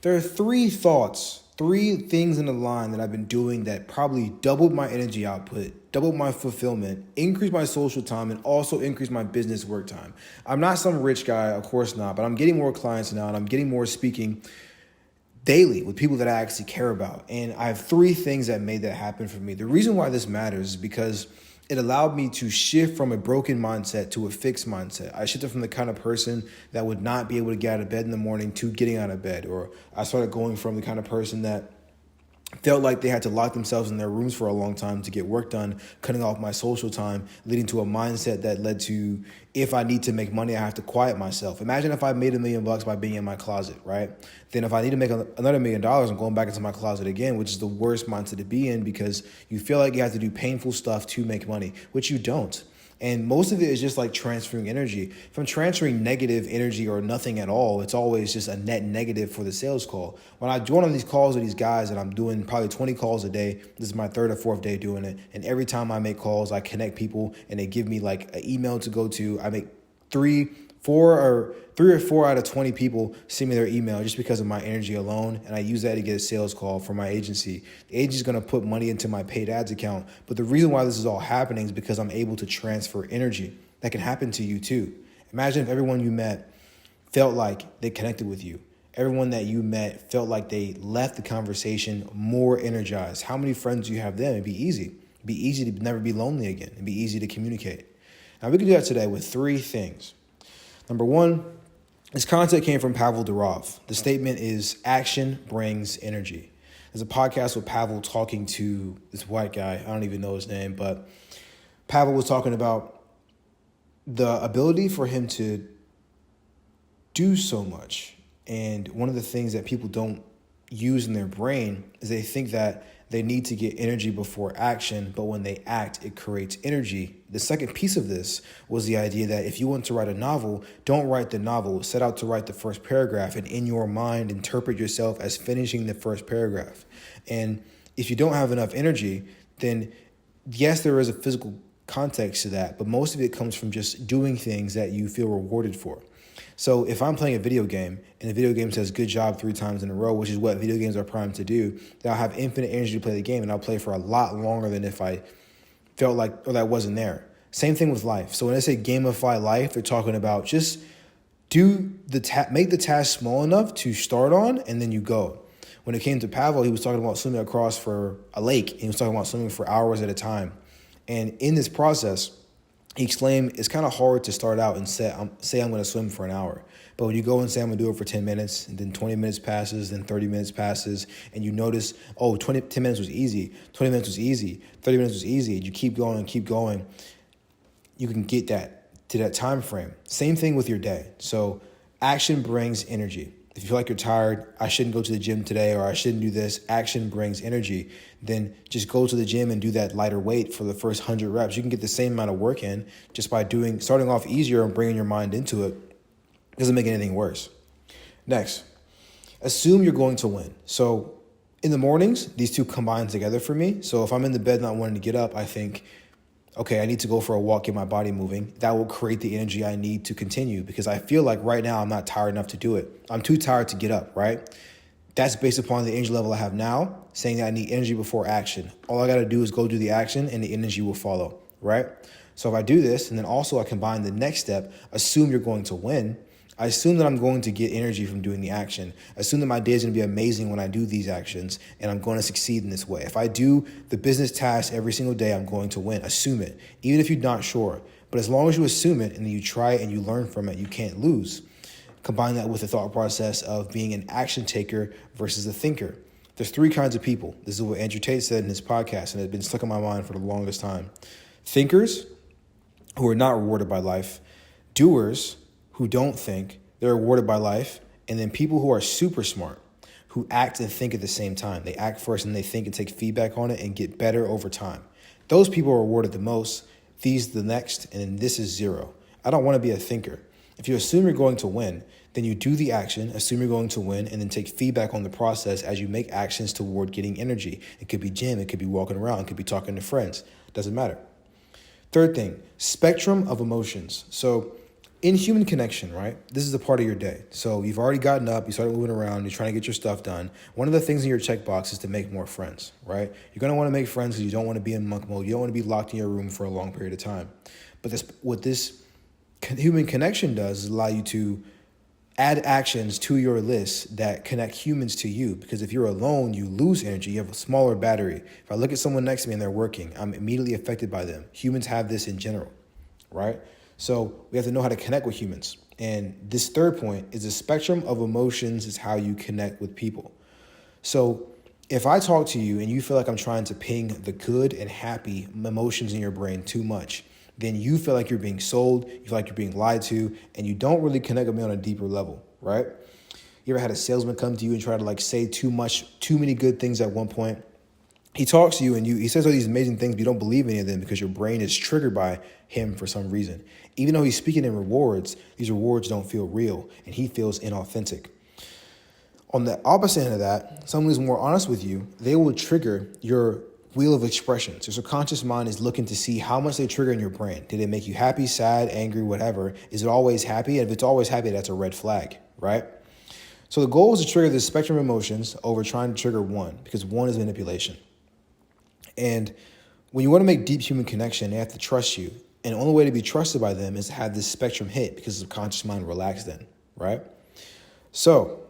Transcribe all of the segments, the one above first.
There are three things in the line that I've been doing that probably doubled my energy output, doubled my fulfillment, increased my social time, and also increased my business work time. I'm not some rich guy, of course not, but I'm getting more clients now and I'm getting more speaking daily with people that I actually care about. And I have three things that made that happen for me. The reason why this matters is because it allowed me to shift from a broken mindset to a fixed mindset. I shifted from the kind of person that would not be able to get out of bed in the morning to getting out of bed. Or I started going from the kind of person that felt like they had to lock themselves in their rooms for a long time to get work done, cutting off my social time, leading to a mindset that led to, if I need to make money, I have to quiet myself. Imagine if I made $1 million by being in my closet, right? Then if I need to make another $1 million, I'm going back into my closet again, which is the worst mindset to be in because you feel like you have to do painful stuff to make money, which you don't. And most of it is just like transferring energy. If I'm transferring negative energy or nothing at all, it's always just a net negative for the sales call. When I join on these calls with these guys, and I'm doing probably 20 calls a day, this is my third or fourth day doing it. And every time I make calls, I connect people and they give me like an email to go to. I make three or four out of 20 people send me their email just because of my energy alone. And I use that to get a sales call for my agency. The agency is going to put money into my paid ads account. But the reason why this is all happening is because I'm able to transfer energy. That can happen to you too. Imagine if everyone you met felt like they connected with you. Everyone that you met felt like they left the conversation more energized. How many friends do you have then? It'd be easy. It'd be easy to never be lonely again. It'd be easy to communicate. Now we can do that today with three things. Number one, this concept came from Pavel Durov. The statement is action brings energy. There's a podcast with Pavel talking to this white guy. I don't even know his name, but Pavel was talking about the ability for him to do so much. And one of the things that people don't use in their brain is they think that they need to get energy before action, but when they act, it creates energy. The second piece of this was the idea that if you want to write a novel, don't write the novel. Set out to write the first paragraph and in your mind, interpret yourself as finishing the first paragraph. And if you don't have enough energy, then yes, there is a physical context to that, but most of it comes from just doing things that you feel rewarded for. So if I'm playing a video game and the video game says good job 3 times in a row, which is what video games are primed to do, then I'll have infinite energy to play the game and I'll play for a lot longer than if I felt like that wasn't there. Same thing with life. So when I say gamify life, they're talking about just make the task small enough to start on and then you go. When it came to Pavel, he was talking about swimming across for a lake. He was talking about swimming for hours at a time. And in this process, he exclaimed, it's kind of hard to start out and say I'm going to swim for an hour. But when you go and say I'm going to do it for 10 minutes, and then 20 minutes passes, then 30 minutes passes, and you notice, 10 minutes was easy, 20 minutes was easy, 30 minutes was easy, and you keep going, you can get that to that time frame. Same thing with your day. So action brings energy. If you feel like you're tired, I shouldn't go to the gym today, or I shouldn't do this, action brings energy. Then just go to the gym and do that lighter weight for the first 100 reps. You can get the same amount of work in just by starting off easier and bringing your mind into it. It doesn't make anything worse. Next, assume you're going to win. So in the mornings, these two combine together for me. So if I'm in the bed not wanting to get up, I think, okay, I need to go for a walk, get my body moving. That will create the energy I need to continue because I feel like right now I'm not tired enough to do it. I'm too tired to get up, right? That's based upon the energy level I have now, saying that I need energy before action. All I got to do is go do the action and the energy will follow, right? So if I do this and then also I combine the next step, assume you're going to win. I assume that I'm going to get energy from doing the action. Assume that my day is going to be amazing when I do these actions and I'm going to succeed in this way. If I do the business task every single day, I'm going to win. Assume it, even if you're not sure. But as long as you assume it and then you try it and you learn from it, you can't lose. Combine that with the thought process of being an action taker versus a thinker. There's 3 kinds of people. This is what Andrew Tate said in his podcast, and it's been stuck in my mind for the longest time. Thinkers who are not rewarded by life, doers who don't think, they're rewarded by life, and then people who are super smart, who act and think at the same time. They act first and they think and take feedback on it and get better over time. Those people are rewarded the most, these the next, and then this is 0. I don't want to be a thinker. If you assume you're going to win, then you do the action, assume you're going to win, and then take feedback on the process as you make actions toward getting energy. It could be gym, it could be walking around, it could be talking to friends. Doesn't matter. Third thing, spectrum of emotions. So in human connection, right? This is a part of your day. So you've already gotten up, you started moving around, you're trying to get your stuff done. One of the things in your checkbox is to make more friends, right? You're going to want to make friends because you don't want to be in monk mode. You don't want to be locked in your room for a long period of time. But what this human connection does is allow you to add actions to your list that connect humans to you. Because if you're alone, you lose energy. You have a smaller battery. If I look at someone next to me and they're working, I'm immediately affected by them. Humans have this in general, right? So we have to know how to connect with humans. And this third point is the spectrum of emotions is how you connect with people. So if I talk to you and you feel like I'm trying to ping the good and happy emotions in your brain too much, then you feel like you're being sold, you feel like you're being lied to, and you don't really connect with me on a deeper level, right? You ever had a salesman come to you and try to like say too many good things at one point? He talks to you and he says all these amazing things, but you don't believe any of them because your brain is triggered by him for some reason. Even though he's speaking in rewards, these rewards don't feel real and he feels inauthentic. On the opposite end of that, someone who's more honest with you, they will trigger your wheel of expressions. Your subconscious mind is looking to see how much they trigger in your brain. Did it make you happy, sad, angry, whatever? Is it always happy? And if it's always happy, that's a red flag, right? So the goal is to trigger the spectrum of emotions over trying to trigger one, because one is manipulation. And when you want to make deep human connection, they have to trust you. And the only way to be trusted by them is to have this spectrum hit because the subconscious mind relaxed then, right? So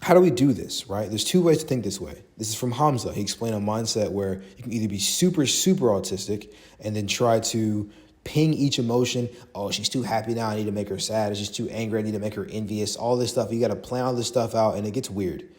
how do we do this, right? There's two ways to think this way. This is from Hamza. He explained a mindset where you can either be super, super autistic and then try to ping each emotion. Oh, she's too happy now. I need to make her sad. She's too angry. I need to make her envious. All this stuff. You got to plan all this stuff out and it gets weird.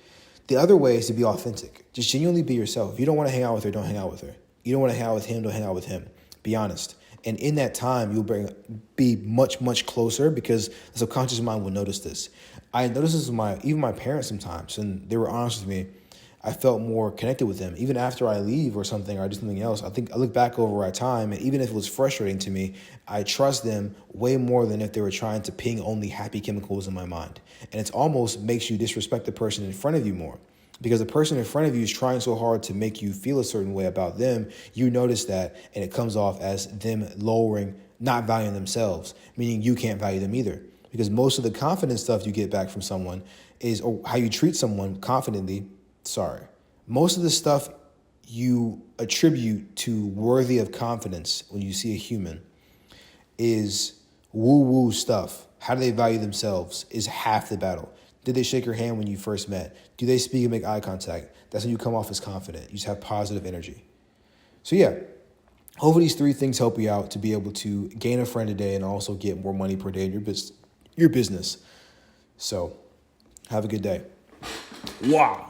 The other way is to be authentic. Just genuinely be yourself. If you don't want to hang out with her, don't hang out with her. You don't want to hang out with him, don't hang out with him. Be honest. And in that time, you'll be much, much closer because the subconscious mind will notice this. I noticed this with even my parents sometimes, and they were honest with me. I felt more connected with them. Even after I leave or something, or I do something else, I think I look back over our time, and even if it was frustrating to me, I trust them way more than if they were trying to ping only happy chemicals in my mind. And it almost makes you disrespect the person in front of you more. Because the person in front of you is trying so hard to make you feel a certain way about them, you notice that, and it comes off as them not valuing themselves, meaning you can't value them either. Because most of the confidence stuff you get back from someone is, or how you treat someone confidently, most of the stuff you attribute to worthy of confidence when you see a human is woo-woo stuff. How do they value themselves is half the battle. Did they shake your hand when you first met? Do they speak and make eye contact? That's when you come off as confident. You just have positive energy. So yeah, hopefully these three things help you out to be able to gain a friend a day and also get more money per day in your business. So have a good day. Wow.